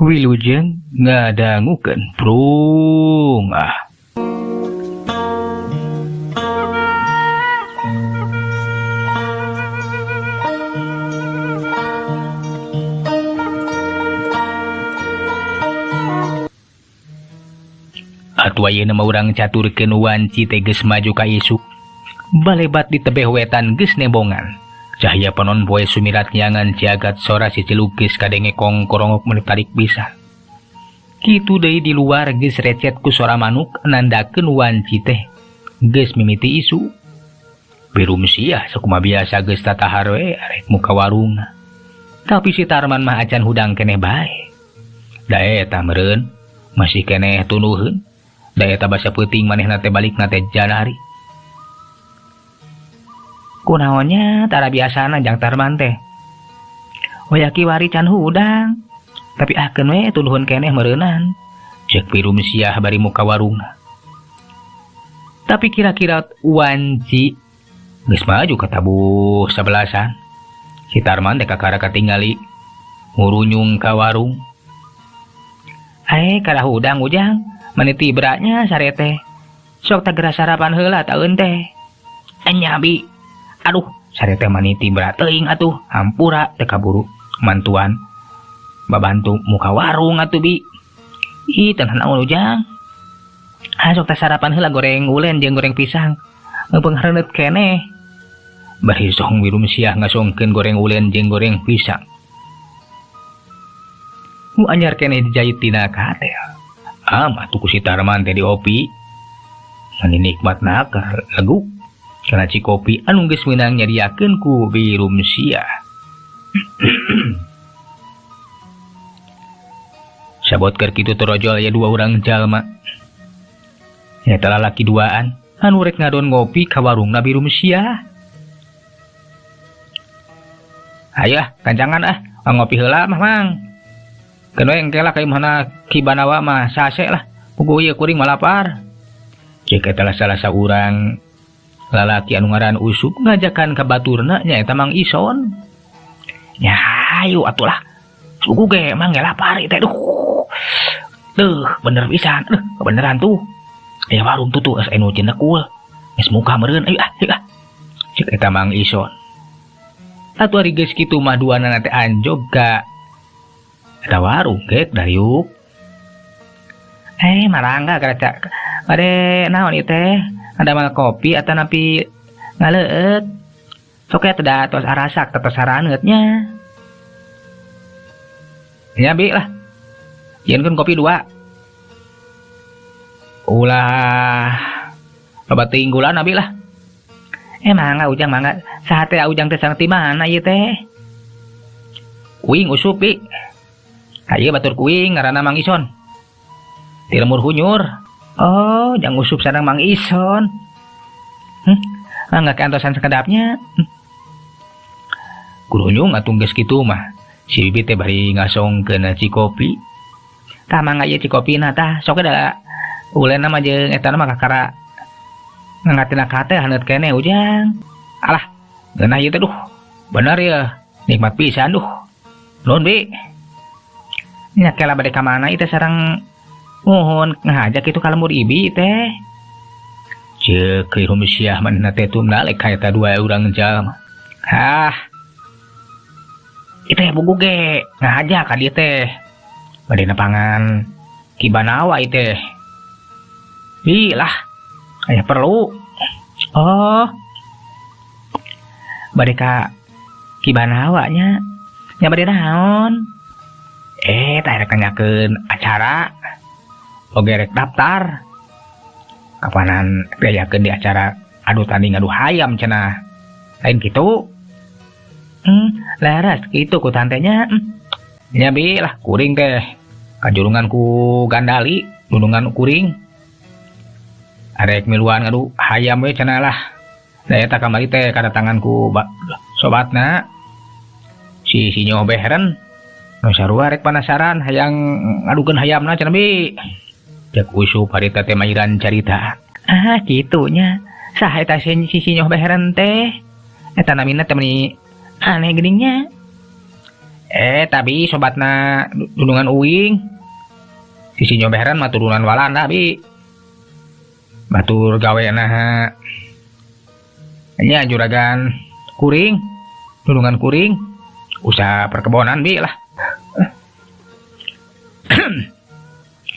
Wilujeng ngadangukeun prung Atuh ayeuna mah urang caturkeun wanci teh geus maju ka isuk. Balebat di tebeh wetan geus nebongan. Cahaya panon poe sumirat nyangan jagat sora si cilukis kadenge kongkorongok menit tarik bisa. Kitu deui di luar geus recet ku sora manuk nandakeun wanci teh geus mimiti isu. Birum sia sakumaha biasa geus tatahar we arek muka warung. Tapi si Tarman mah acan hudang keneh bae. Da eta meureun masih keneh tunuheun. Da eta basa peuting manehna teh balikna teh janari. Kunaonnya tara biasana Jang Tarman teh. Hoyaki wari can hudang. Tapi akeun we tuluhun keneh meureunan. Ceuk Birum siah bari muka warungna. Tapi kira-kira wanci geus maju ka tabuh sabelasan. Si Tarman teh kakara katingali ngurunyung ka warung. Kada hudang Ujang. Maniti beratnya sare teh. Sok tagera sarapan heula taeun teh. Anyabi. Aduh, sare teh maniti berat teuing atuh. Hampura teh kaburu mantuan. Babantu muka warung atuh bi. Ih, tenan naon Ujang. Sok teh sarapan heula goreng ulen jeung goreng pisang. Eupeung hareuneut keneh. Bari song Birum siah ngasongkeun goreng ulen jeung goreng pisang. Mu anyar keneh dijahit tina kate. Amah tuku si Tarman teh diopi. Mani nikmatna keur leguk. Kana cikopi anu geus meunang nyadiakeun ku Birum sia. Sabot keur kitu torojol aya dua urang jalma. Eta lalaki duaan anu rek ngadon ngopi ka warungna Birum sia. Aya, kancangan ngopi heula mah Mang. Keno engkelah ka imahna Kibanawa mah sase lah. Puguh ieu kuring mah lapar. Ceuk eta salah saurang lalaki anu ngaran Usup ngajakan ka baturna nyaeta Mang Ison. Nya hayu atuh lah. Puguh ge Mang ge lapar teh. Duh, bener pisan. Kebeneran tuh. Aya warung tuh asa anu cenekul. Geus muka meureun. Ayo Ceuk eta Mang Ison. Atuh ari geus kitu mah duana teh anjog ka eta warung gek dariuk. Marangga karaca. Ade naon ieu teh? Ada mah kopi atau napi ngaleut. Sok aya teh da tos arasak tos saraneutnya. Nya bi lah. Yeunkeun kopi 2. Ulah loba teuing gula nabi lah. Mangga Ujang mangga. Saha teh Ujang teh sareng ti mana ieu teh? Kuing Usup bi. Haye batur kuing ngaranna Mang Ison. Ti lemur hunyur. Oh, Jang Usup sareng Mang Ison. Mangga kantosan sakedapnya. Kurunyung atuh geus kitu mah. Si Bibi teh bari ngasongkeun cikopi. Tah mangga ieu cikopina tah sok da uleuna mah jeung eta mah kakara ngangatina ka teh haneut keneh Ujang. Alah, geunah ieu teh duh. Bener ya, nikmat pisan duh. Nuhun Bi. Nya kela bade ka mana ieu teh sareng mohon ngajak kitu ka lemur Ibi teh. Ceuk Birum siah manehna teh tumna lek ka eta dua urang jalma. Ieu teh bugu ge ngajak ka dieu teh. Bade nepangan Kibanawa ieu teh. Bi lah. Aya perlu. Oh. Bade ka Kibanawa nya. Nya bade naon? Tah rek nanyakeun acara. Oge rek daftar. Kapanan beayakeun di acara adu tanding adu hayam cenah. Lain kitu. Laras kitu ku tantenya. Nya bi lah kuring teh. Kajurungan ku Gandali, nunungan kuring. Arek miluan ngadu hayam we cenah lah. Da eta kamari teh kadatangan ku sobatna. Si Sinyo Beheren. Nu sarua rek panasaran hayang ngadukeun hayamna cenah bi. Ceuk Usup harita teh mairan carita. Kitu nya. Saha eta si Sinyo Beheren teh? Eta namina teh meni aneh geuning nya. Tapi sobatna dulungan uing. Sisi nyoberan mah turunan Walanda bi. Batur gawe nah. Nya juragan kuring, dulungan kuring, usaha perkebunan bi lah.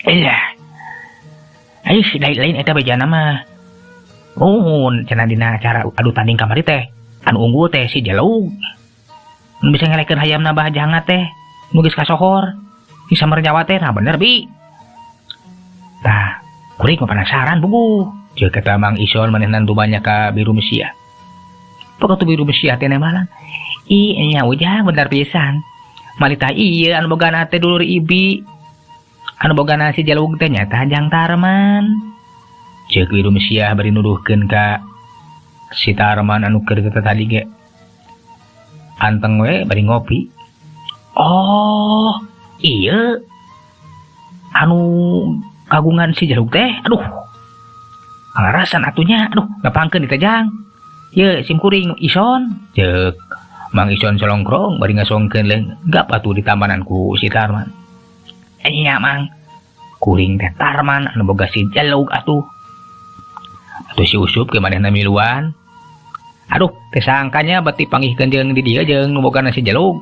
Iya. Ais lain eta bejana mah. Nuhun cenah dina acara adu tanding kamari teh. Anu unggul teh si Jalug. Nu bisa ngelekeun hayamna bahajangat teh. Nu geus kasohor. Si Samer Nyawa teh nah bener bi. Tah, kuring mah penasaran bugu. Ceuk eta Mang Ison manehna tubanya ka Biru Mesia. Pokok Biru Mesia teh malang. Nya ujang bener pisan. Malita ieu anu bogana teh dulur Ibi. Anu bogana si Jalug teh nyata Jang Tarman. Ceuk Biru Mesia bari nuduhkeun ka si Tarman anu keur tadi ge. Anteng we bari ngopi. Oh, iya. Anu kagungan si Jalug teh. Aduh. Alarasan atunya. Aduh, ngapangkeun di Jang. Ye, sim kuring Ison. Ceuk Mang Ison solongkrong bari ngasongkeun leung gap atuh di tamanan ku si Tarman. Nya Mang. Kuring teh Tarman anu boga si Jalug atuh. Atuh si Usup ke manehna miluan. Aduh, teh sangkanya beti panggihkeun jeung di dieu jeung nu bogana si Jalug.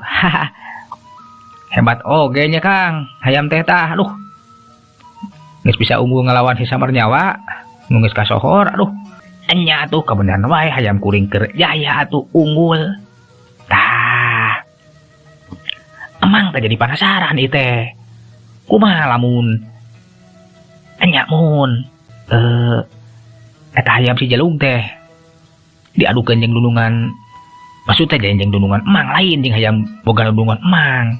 Hebat oge nya Kang. Hayam teh tah. Aduh. Geus bisa unggul ngalawan si Samer Nyawa. Nu geus kasohor. Aduh. Nya atuh kabeneran wae hayam kuring keur jaya atuh unggul. Tah. Emang teh jadi penasaran ieu teh. Kumaha lamun nya mun eta hayam si Jalug teh diadukeun jeung dulungan, maksudnya jeung dulungan emang lain jeung hayam boga dulungan emang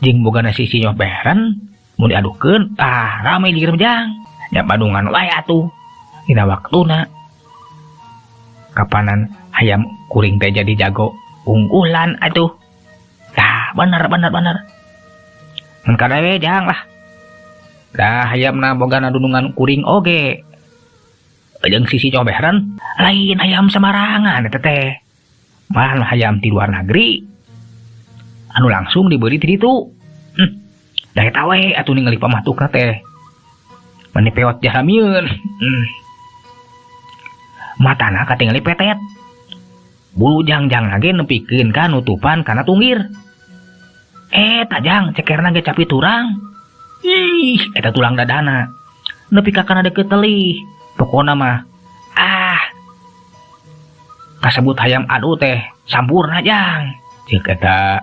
jeung bogana sisi nyoberan mun diadukeun tah rame di Jang nya badungan wae atuh dina waktuna kapanan hayam kuring teh jadi jago unggulan atuh. Tah bener mun kada we Jang lah. Tah hayamna bogana dulungan kuring oge jeung sisi nyoberan lain hayam samarangan eta teh. Malah hayam ti luar negeri anu langsung diberi ti ditu. Da eta we atuh ningali pamatukna teh. Mani peot jahamieun. Matana katingali petet. Bulu Jang-jang lagi nepikeun ka nutupan kana tunggir. Tajang cekerna ge capi turang. Ih, eta tulang dadana. Nepi ka kana deukeut teli. Pokona mah kasebut hayam adu teh sampurna Jang. Ceuk eta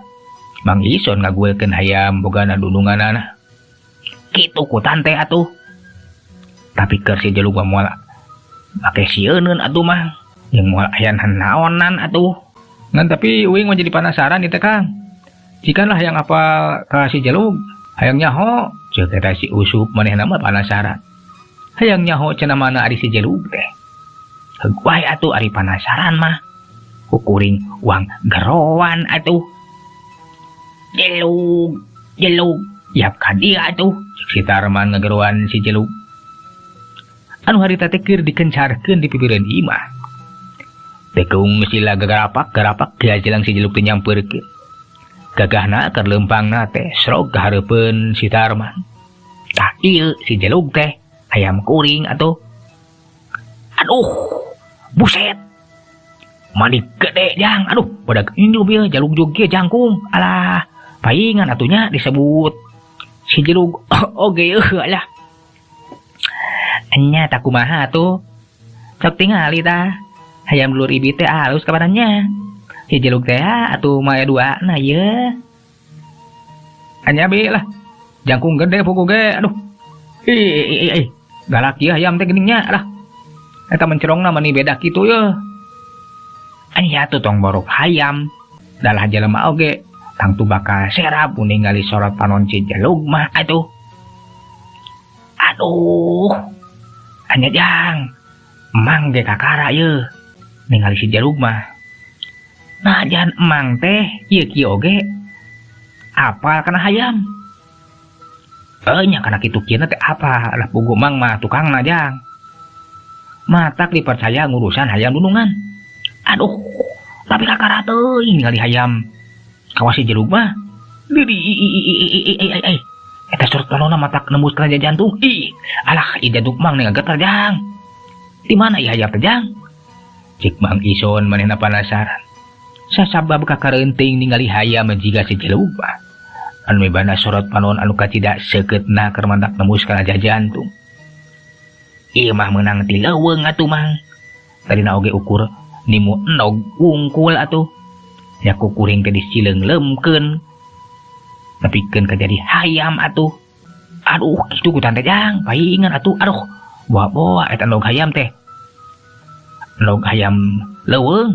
Mang Ison ngaguelkeun hayam bogana dulunganana. Kitu kutan teh atuh. Tapi keur si Jalug mah moal make sieun atuh mah. Jeung moal aya naonan atuh. Ngan tapi uing mah jadi penasaran ieu teh Kang. Jikalah hayang apal ka si Jalug, hayang nyaho. Ceuk eta si Usup manehna mah penasaran. Hayang nyaho cenah mana ari si Jalug teh. Heug wae atuh ari penasaran mah. Kukuring uang gerowan atuh. Jalug, yap ka dieu atuh. Si Tarman ngagerowan si Jalug. Anu harita teh keur dikencarkeun di pipireun imah. Teh keung sila garapak diajelang si Jalug teh nyampeurkeun. Gagahna keur leumpangna teh srog kahareupeun si Tarman. Tah ieu si Jalug teh hayam kuring atuh. Aduh, buset. Mani gede Jang. Aduh, badag injub ieu Jalug juga jangkung. Alah, paingan atunya disebut si Jalug oge alah. Nya tak kumaha tuh. Sok tingali tah. Hayam dulur Ibi teh alus kabarannya. Si Jalug teh atuh mah dua na ye. Anya bi lah. Jangkung gede pugu ge. Aduh. Galak ieu hayam teh geningnya lah. Eta mencerongna mani beda kitu ye. Anya atuh tong borok hayam. Dalah jelema oge tang tu bakal serap mun ningali sorot panon si Jalug mah atuh. Aduh. Anya Jang. Emang ge kakara ye. Ningali si Jalug mah. Nah jangan emang teh ieu kieu oge apal kana hayam. Nya kana kitu kieu teh apa lah pugu mang mah tukangna Jang. Matak dipercaya ngurusan hayam dunungan. Aduh, tapi kakara teuing ningali hayam. Kawas si jelug mah. Eta surut panona matak nembus kana jantung. Alah ieu jantung mang ngagetar jang. Di mana ieu hayam teh jang? Cik Mang Ison manehna penasaran. Sasabab kakareunteuing ningali hayam jiga si jelug mah. Anu mibana sorot panon anu kacida seukeutna keur mantak nembus kana jantung. Ieu mah meunang ti leuweung atuh mang. Tadina oge ukur nimu enog wungkul atuh. Ya kukuring teh disileunglemkeun. Nepikeun ka jadi hayam atuh. Aduh, kitu ku tante jang, paingan atuh. Aduh, boa-boa eta enog hayam teh. Enog hayam leuweung.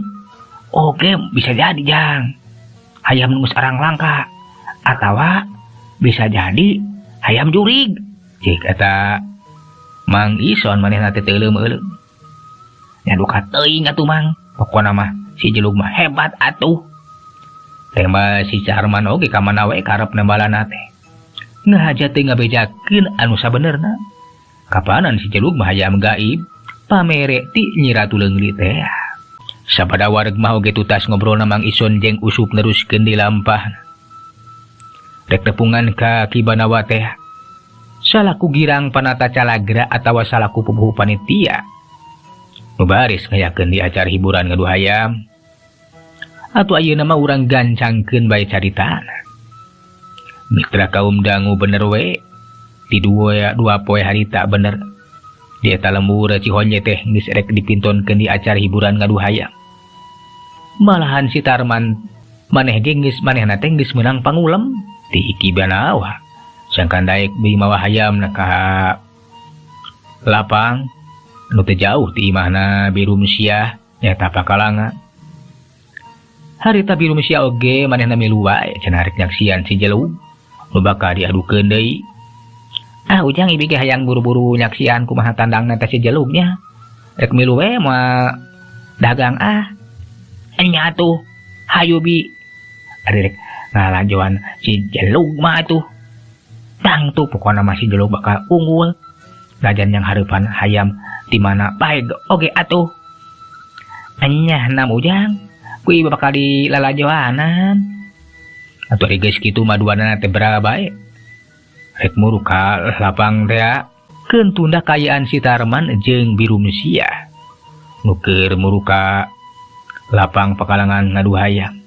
Oke, bisa jadi jang. Hayam nunggus arang langka. Atawa bisa jadi hayam jurig. Cik eta Mang Ison manehna teh teu leumeum. Nya duka teuing atuh mang. Pokona mah si jelug mah hebat atuh. Tema si Carman oge ka mana wae karep nembalana teh. Ngahaja teh ngabejakeun anu sabenerna. Kapanan si jelug mah hayam gaib pamere ti Nyi Ratu Leungri teh. Sabada wareg mah oge tutas ngobrolna Mang Ison jeung Usup neruskeun di lampahna. Rek tepungan ka Kibanawa teh. Salaku girang panata calagra atawa salaku pupuh panitia. Nu baris ngayakeun di acara hiburan ngadu hayam. Atuh ayeuna mah urang gancangkeun bae caritana. Mitra kaum dangu bener we. Di dua poe harita bener. Di eta lembur Cihonje teh geus rek dipintonkeun di acara hiburan ngadu hayam. Malahan si Tarman manehna teh geus meunang pangulem ti Kibanawa. Sangkan daek beuh mawa hayamna ka lapang nu teu jauh ti imahna Biru Musia nyaeta Pakalangan. Harita Biru Musia oge manehna milu wae cenah rek nyaksian si jelug nu bakal diadukeun deui. Ujang ibi ge hayang buru-buru nyaksian kumaha tandangna teh si jelugnya. Rek milu we moal dagang nya atuh hayu bi. Ari rek ngalajoan si jelug mah atuh. Tang tuh pokona masih jelug bakal unggul. Lajan yang hareupan hayam di mana bae oge atuh. Nya nam Ujang ku ieu bakal dilalajoanan. Atuh ari geus kitu maduanana teh bera bae. Rek muru ka lapang teh keun tunda kayaan si Tarman jeung Biru Musia. Nu keur muru ka lapang Pakalangan ngadu hayam.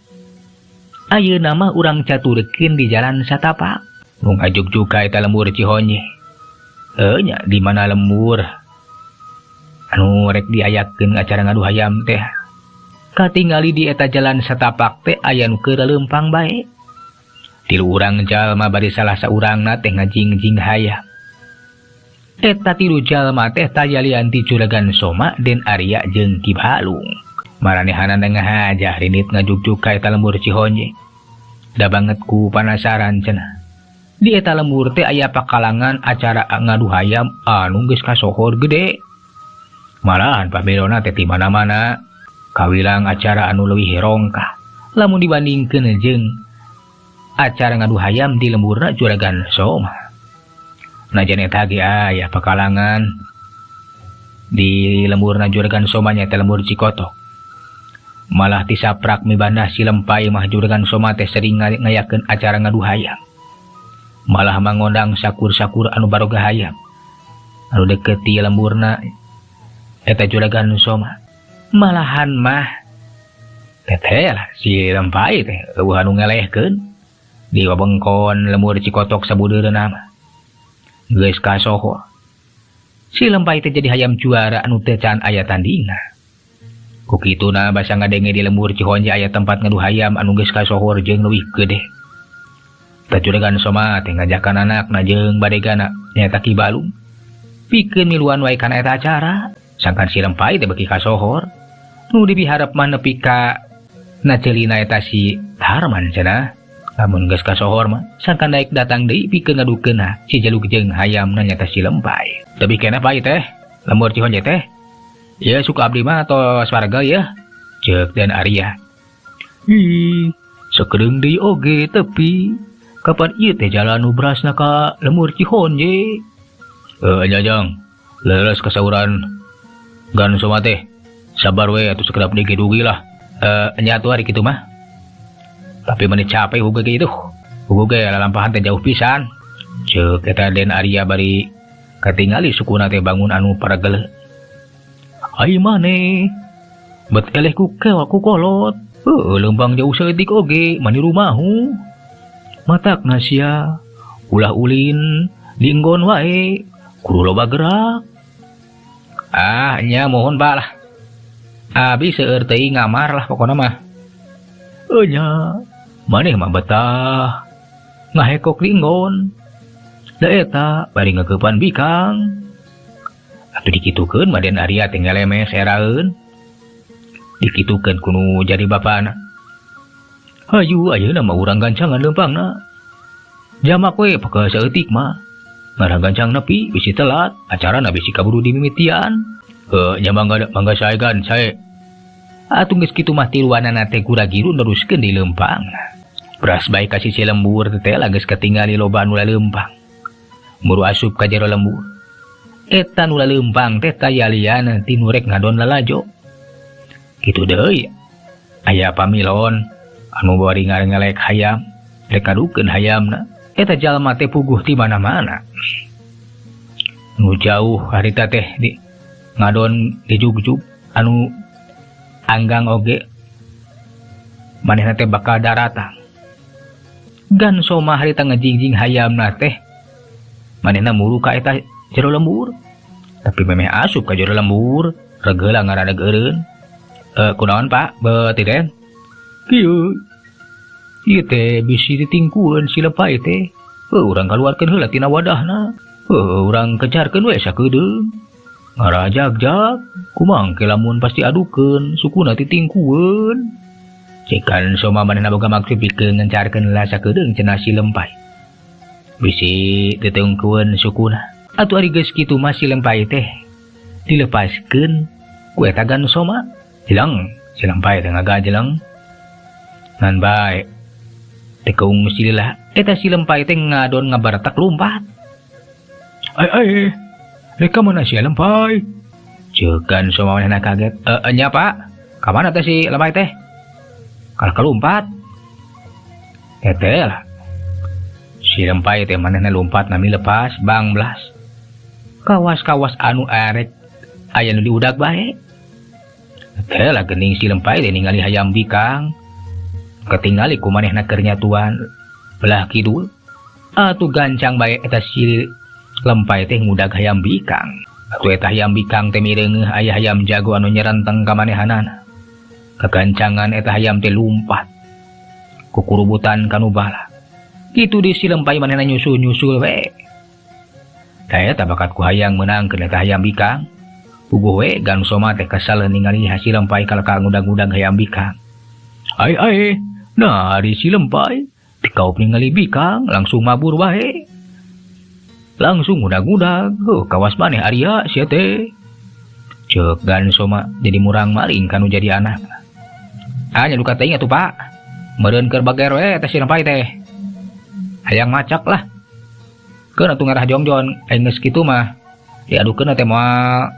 Ayeuna mah urang caturkeun di jalan satapak. Nu ngajugjug ka eta lembur Cihonje. Nya di mana lembur anu rek diayakeun acara ngadu hayam teh. Katingali di eta jalan satapak teh aya nu keur leumpang bae. Tilu urang jalma bari salah saurangna teh ngajingjing hayam. Eta tilu jalma teh tayalian ti Juragan Soma den Arya jeung Ki Balung. Maranehanna ngahaja rinit ngajugjug ka eta lembur Cihonje. Da banget ku panasaran cenah. Di eta lembur teh aya Pakalangan acara ngadu hayam anu geus kasohor gede. Malahan pabelona teh ti mana-mana kawilang acara anu leuwih rongkah lamun dibandingkeun jeung acara ngadu hayam di lemburna Juragan Soma. Najan eta ge aya Pakalangan di lemburna Juragan Soma nya teh lembur Cikotok. Malah ti saprak mibanda si Lempay mah Juragan Soma teh sering ngayakeun acara ngadu hayam. Malah mangondang sakur-sakur anu baroga hayam anu deket ti lemburna eta Juragan Soma. Malahan mah teteh lah si Lempay teh eueuh anu ngelehkeun di wabengkon lembur Cikotok sabudeurna mah geus kasohor. Si Lempay teh jadi hayam juara anu teu can aya tandingna. Ku kituna basa ngadenge di lembur Cihonje aya tempat ngadu hayam anu geus kasohor jeung leuwih gede. Ta Juragan Soma teh ngajakan anakna jeung badegana nyaeta Ki Balung pikeun miluan wae kana eta acara. Sangkan si Lempay teh beuki kasohor nu dibiharep mah nepi ka naceulina eta si Tarman cenah. Lamun geus kasohor mah sangkan daek datang deui pikeun ngadukeunna si jelug jeung hayamna nyaeta si Lempay. Teu keneh Pai teh lembur Cihonje teh. Ya suka abdi mah tos warga ya. Ceuk dan Arya. Sakedeung deui oge tapi kapan ieu teh jalan nu berasna ka lembur Cihonje? Nya Jang, leres kasauran Gan Soma teh. Sabar we atuh sakedap dege dugi lah. Nya atuh ari kitu mah. Tapi menit capek huge gitu. Huge lalampahan teh jauh pisan. Ceuk eta Den Arya bari katingali sukuna teh bangun anu paragele. Ai maneh. Bet eleh ku kolot. Lembang jauh saeutik oge mani rumahu. Matakna sia ulah ulin dienggon wae kudu loba gerak. Nya mohon Pak lah. Abi seueur teuing ngamar lah pokona mah. Nya maneh mah betah ngahekok dienggon. Da eta bari ngeukepan bikang. Atuh dikitukeun mah Den Arya teh ngelemes eraeun. Dikitukeun kudu jadi bapana. Hayu ayeuna mah urang gancangan leumpangna. Jamak we pake saeutik mah. Ngarang gancang nepi bisi telat, acarana bisi kaburu dimimitian. Nya mangga sae. Atuh geus kitu mah tiluanana teh gura-giru neruskeun di leumpang. Beras bae ka sisi lembur teh geus katingali loba anu leumpang. Muru asup ka jero lembur. Eta nu leumpang teh tayalian ti nu rek ngadon lalajo. Kitu deui. Aya pamilon anu bari ngalek hayam, rek ngadukeun hayamna. Eta jalma teh puguh ti mana-mana. Nu jauh harita teh di ngadon di jugjug anu anggang oge manehna teh bakal daratang. Gan soma harita ngajingjing hayamna teh manehna muru ka eta jero lembur. Tapi memeh asup ka jero lembur regeula ngaradeg eureun. Kunaon Pak? Beuti Den? Kieu. Ieu teh bisi ditingkueun si Lempai teh. Urang kaluarkeun heula tina wadahna. Urang kejarkeun we sakedeung. Ngarajag-jag, kumangke lamun pasti adukeun sukuna titingkueun. Cekan soma manehna boga maksud pikeun ngencarkeun heula sakedeung cenah si Lempai. Bisi ditengkueun sukuna. Atuh ari geus kitu mah si Lempai teh dilepaskeun ku eta Gan Soma. Hilang si Lempai teh ngagajeleng. Ngan bae teh keung silila eta si Lempai teh ngadon ngabartak lumpat. Ai reka mana si Lempai? Ceuk Gan Soma manehna kaget. Nya Pak, ka mana teh si Lempai teh? Kalau kelumpat. Teh lah. Si Lempai teh manehna lumpat nami lepas bang blas. Kawas-kawas anu arek aya nu diudag bae. Teh lah geuning si Lempai teh ningali hayam bikang. Ketingali ku manehna keur nyatuan belah kidul. Atuh gancang bae eta si Lempai teh ngudag hayam bikang. Atuh eta hayam bikang teh mireungeuh aya hayam jago anu nyerenteng ka manehanana. Kegancangan eta hayam teh lumpat ku kurubutan kanu bala. Kitu di si Lempai manehna nyusul-nyusul we. Da eta bakat ku hayang meunangkeun eta hayam bikang. Puguh we Gan Soma teh kesal ningali si Lempai kalaka ngudag-ngudag hayam bikang. Ai, nah di si Lempai dikaup ningali bikang langsung mabur wae. Langsung ngudag-ngudag, kawas maneh Arya sia teh. Ceuk Gan Soma jadi murang maling kanu jadi anak. Nya duka teuing atuh Pak. Meureun keur bager we teh si Lempai teh. Hayang macak lah. Keun atuh ngarah jongjon, aing geus kitu mah diadukeun teh moal.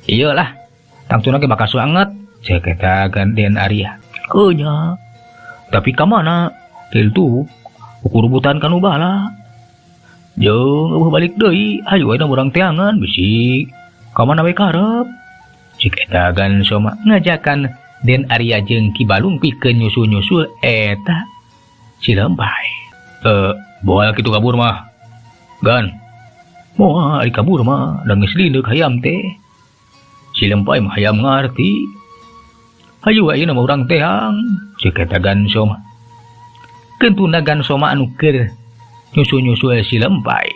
Ieu lah, tangtuna ge bakal suanget, ceuk eta Den Arya. Nya. Tapi ka mana? Kitu ukurubutan kanu bala. Jeung eueuh balik deui, hayu we urang teangan bisi ka mana we karep. Cik eta Gan Soma ngajakan Den Arya jeung Ki Balung pikeun nyusul-nyusul eta si Lempai. Boal kitu kabur mah. Gan. Moal ari kabur mah da geus lindeuk hayam teh. Si Lempai mah hayam ngarti. Hayu ayeuna mah urang teang, ceuk eta Gan Soma. Keutuna Gan Soma anu keur nyusul-nyusul si Lempai.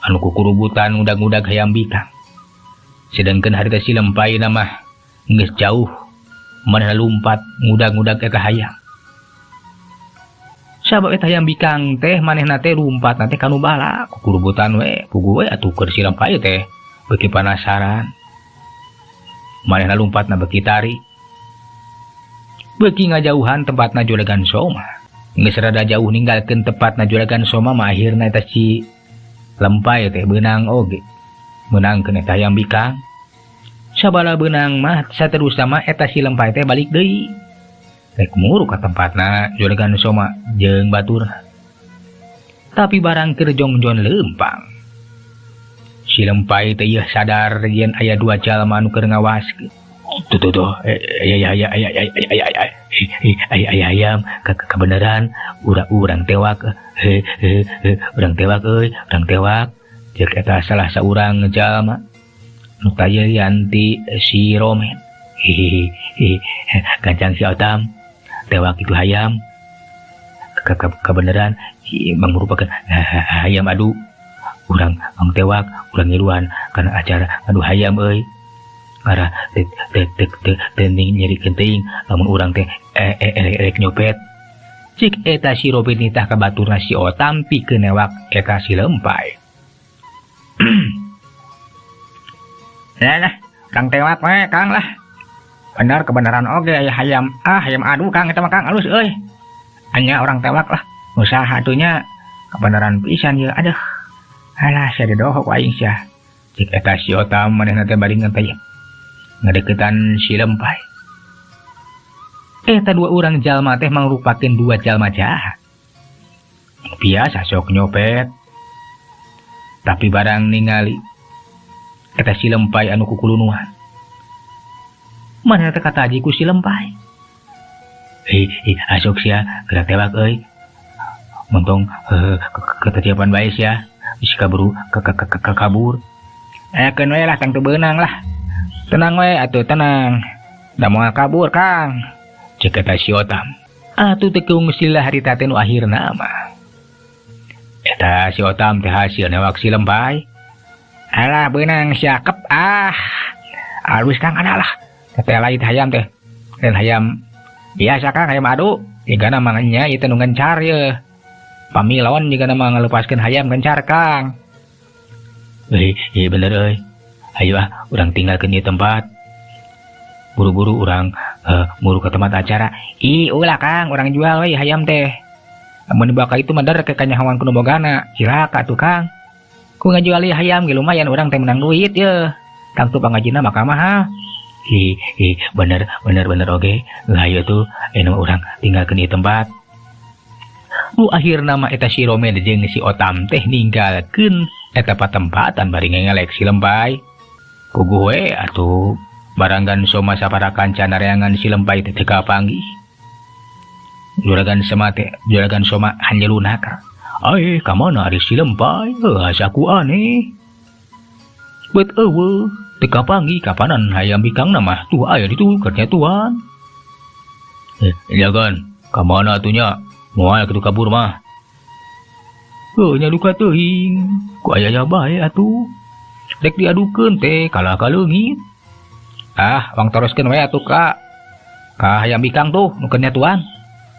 Anu kukurubutan ngudag-ngudag hayam bikang. Sedangkeun harita si Lempai na mah geus jauh manehna lumpat ngudag-ngudag eta hayam. Sabab eta hayam bikang teh manehna teh lumpat teh kanu bala kukurubutan we puguh we atuh keur si Lempai teh beuki panasaran. Manehna lumpatna beuki tari. Beuki ngajauhan tempatna Juragan Soma. Geus rada jauh ninggalkeun tempatna Juragan Soma mah akhirna eta si Lempai teh beunang oge. Meunangkeun eta hayam bikang. Sabala beunang mah saterusna mah eta si Lempai teh balik deui. rek muru ka tempatna juragan Soma jeung baturna. Tapi barang keur jongjon leumpang. Si Lempay teh ieu sadar yen aya dua jalma anu keur ngawaskeun. Tuh, ayam, kebenaran, urang tewak, urang tewak cek eta salah saurang jalma, nu taya yanti si Romen, gancang si Otam, tewak itu hayam, kebenaran, merupakan hayam adu, urang tewak, urang ngiluan, karena acara adu hayam euy. Arah tening nyeri kenting lamun urang teh erek nyopet cik eta si Robin nitah ka baturna si Otam pikeun newak eta si Lempay. Nah Kang tewak we Kang lah bener kebenaran oge aya hayam adu Kang eta mah Kang alus euy anya orang tewak lah usaha atunya kebenaran pisan ieu aduh alah sia didohok aing sia cik eta si Otam manehna teh bari ngenteh ngadeketan si Lempay. Eta dua orang jalma teh mangrupakeun dua jalma jahat. Biasa sok nyopet. Tapi barang ningali eta si Lempay anu kukulunuan. Manehna teh kataji ku si Lempay. Asok sia gerak tewak euy. Montong ketetiapan bae sia. Geus kaburu kabur. Keun we lah Kang teu beunang lah. Tenang we atuh tenang. Da moal kabur Kang. Cek eta si Otam. Atuh teu keung silah harita teh nu akhirna mah. Eta si Otam teh hasil newak si Lempay. Alah beunang siakep alus Kang kana lah. Teh lain hayam teh. Lain hayam biasa Kang hayam adu. Jigana manganya ieu teh nu ngencar ye. Pamilon jigana mah ngalepaskeun hayam ngencar Kang. Bener euy. Ayo urang tinggalkeun ieu tempat. Buru-buru urang muru ke tempat acara. Ulah Kang, urang jual we hayam teh. Amun baka itu mah darek kanyahoan kudu bogana. Cilaka tuh Kang. Ku ngajual ieu hayam ge lumayan urang teh menang duit ye. Tangtu pangajina maka mahal. Bener oge. Hayu tuh anu urang tinggalkeun ieu tempat. Akhirna mah eta si Romen jeung si Otam teh ninggalkeun eta patempatan bari ngelek si Lempay. Puguh we atuh barangan Soma saparakan can nareangan si Lempay teh teu kapanggih. Juragan Soma hanya lunak. Ka mana ari si Lempay? Asaku aneh. Bet eueuh teu kapanggih kapanan hayam bikang mah tuh aya ditu kerja tuan. Jagan, ka mana atunya? Moal kitu kabur mah. Nya duka teuing. Ku aya bae atuh. Dek diadukeun teh kalah kaleungit. Wang toroskeun we atuh ka hayam bikang tuh nu keur nyatuan.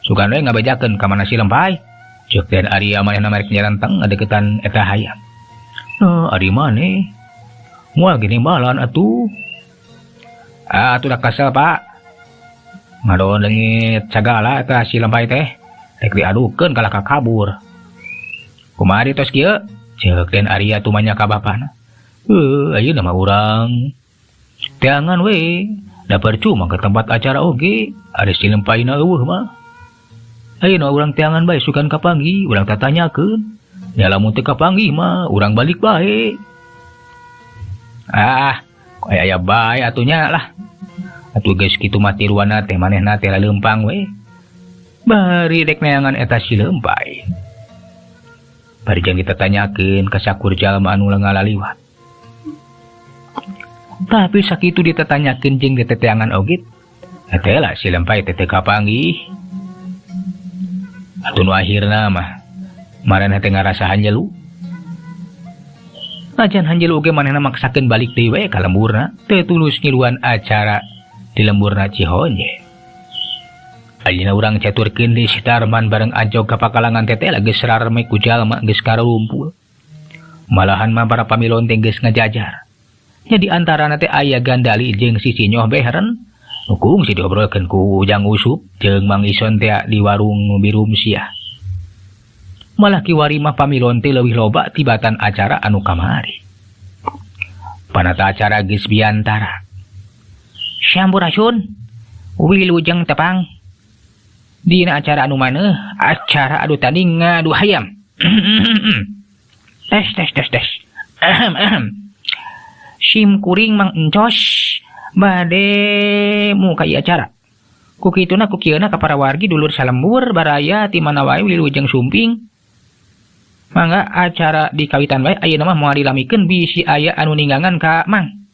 Sugan we ngabejakeun ka mana si Lempay. Ceuk den ari amanehna merek nyaranteng ngadeukeutan eta hayam. Ari maneh? Moal gini balan atuh. Atuh da kasal Pak. Ngadon leungit sagala eta si Lempay teh. Dek diadukeun kalah kabur. Kumari tos kieu? Ceuk den ari atuh manya ka bapana. Ayo nama urang. Teangan we, da percuma ke tempat acara oge, ada si Lempay na eueuh mah. Ayo na urang teangan bae sukan kapanggih, urang tatanyakeun. Ya lamun teu kapanggih mah urang balik bae. Aya bae atunya lah. Atuh geus kitu mah tiruanna teh manehna teh leumpang we. Bari dek neangan eta si Lempay. Bari jang ditatanyakeun ka sakur jalma anu ngalaliwat. Tapi sakitu ditatanyakeun jeung diteteangan oge. Eta si Lempay teh teu kapanggih. Atuh nu akhirna mah maraneh teh ngarasa hanjelu. Ajan hanjelu oge manehna maksakeun balik deui we ka lemburna, teu tulus ngiluan acara di lemburna Cihonye. Ayeuna urang caturkeun di Sitarman bareng ajog ka pakalangan teteh geus rareme ku jalma geus karumpul. Malahan mah para pamilon teh geus ngajajar. Nya di antarana teh aya Gandali jeung si Sinyoh Beheren. Kungsi diobrolkeun ku Ujang Usup jeung Mang Ison teh di warung Birum sia. Malah kiwari mah pamilon teh leuwih loba tibatan acara anu kamari. Panata acara geus biantara. Sampurasun. Wilujeng tepang. Dina acara anu maneh, acara adu tanding ngadu hayam. Tes. Sim kuring Mang Encos bade muka ieu acara. Ku kituna ku kieuna ka para wargi dulur salembur baraya ti mana wae wilujeng sumping. Mangga acara di kawitan bae ayeuna mah moal dilamikeun bisi aya anu ninggangan ka Mang.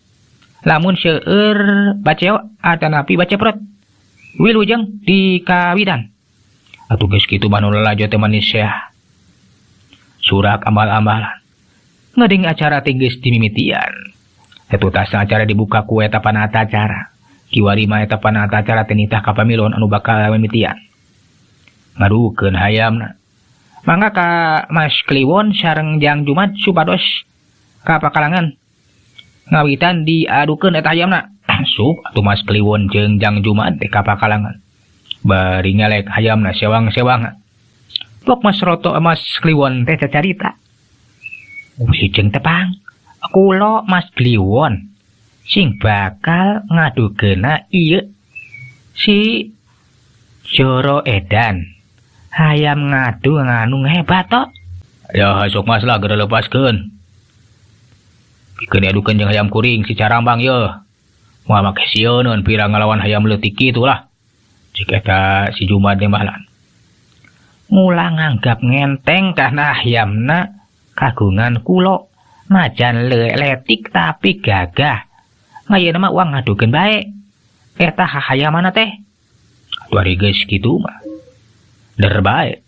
Lamun seueur baceo atanapi baceprot. Wilujeng di kawitan. Atuh geus kitu mah nu lalajo teh manis ya. Surak amal-amalan. Ngadeng acara teh geus dimimitian. Eta tasna acara dibuka ku eta panata acara. Kiwari mah eta panata acara teh nitah ka pamilon anu bakal mimitian. Ngadukeun hayamna. Mangga ka Mas Kliwon sareng Jang Jumat supados ka pakalangan ngawitan diadukeun eta hayamna. Sup atuh Mas Kliwon jeung Jang Jumat teh ka pakalangan. Bari ngelek hayamna sewang-sewang. Pok Mas Roto Mas Kliwon teh carita. Wilujeng tepang. Kulo Mas Kliwon sing bakal ngadukeuna ieu si Joro Edan. Hayam ngadu nganu hebat tok. Ya sok Mas lah geura lepaskeun. Pikeun adukeun jeung hayam kuring si Carambang ye. Moal make sieun pirang ngalawan hayam leutik kitu lah. Cik eta si Jumat dembalan. Mula nganggap ngenteng karena hayamna kagungan kulo. Najan letik tapi gagah. Ngayeuna mah uang ngadukeun bae. Eta hayamana teh. Atuh ari geus kitu mah. Der bae.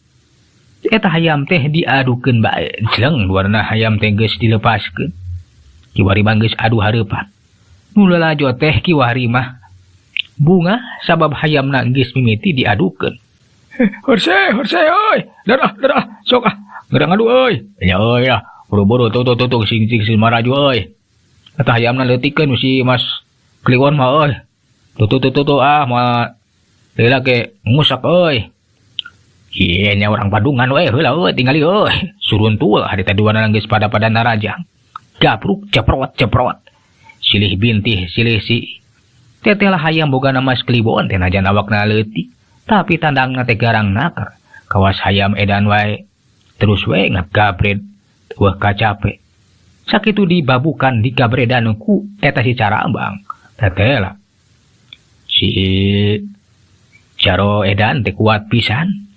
Eta hayam teh diadukeun bae. Jeung luarna hayam teh geus dilepaskeun. Kiwari mah geus adu hareupan. Nu lalajo teh kiwari mah bunga sabab hayamna geus mimiti diadukeun. Horseh euy. Darah sok ah. Geura ngadu euy. Nya euy lah. Buru-buru tuh sing maraju euy. Eta hayamna leutikeun si Mas Kliwon mah euy. Tuh ah moal heula ke ngusak euy. Ieu nya urang Bandungan we heula euy tingali euy. Suruntul hari tadi wana geus pada narajang. Gabruk ceprot. Silih bintih silih si. Teteh hayam boga nama Mas Kliwon teh najan awakna leutik, tapi tandangna teh garang nakar. Kawas hayam edan wae. Terus we ngagabred wah kacape. Sakitu dibabukan di gabredan ku eta si Carambang. Teteh lah. Si Jaro Edan teh kuat pisan.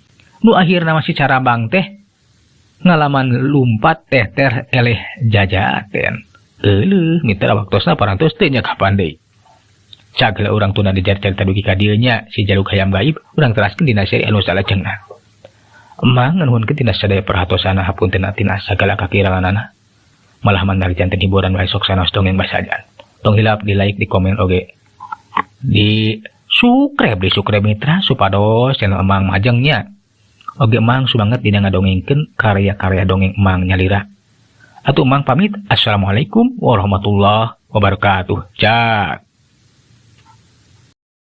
Nu akhirna masih Carambang teh ngalaman lumpat teh eleh jajaten. Euleuh mitra waktosna parantos teh nya kapan deui. Cagela urang tuna dicarita dugi ka dieu nya si jaluk hayam gaib urang teraskeun dina seri anu salajengna. Emang nuhunkeun tina sadaya perhatosana hapunten tina sagala kakiranganana. Malah manarjan teh hiburan wae sok sanos dongeng basajan. Tong hilap di like di komen oge. Di subscribe mitra supados channel Emang Majengnya. Oge Emang subanget dina ngadongengkeun karya-karya dongeng Emang nyalira. Atuh Emang pamit. Assalamualaikum warahmatullahi wabarakatuh. Cak.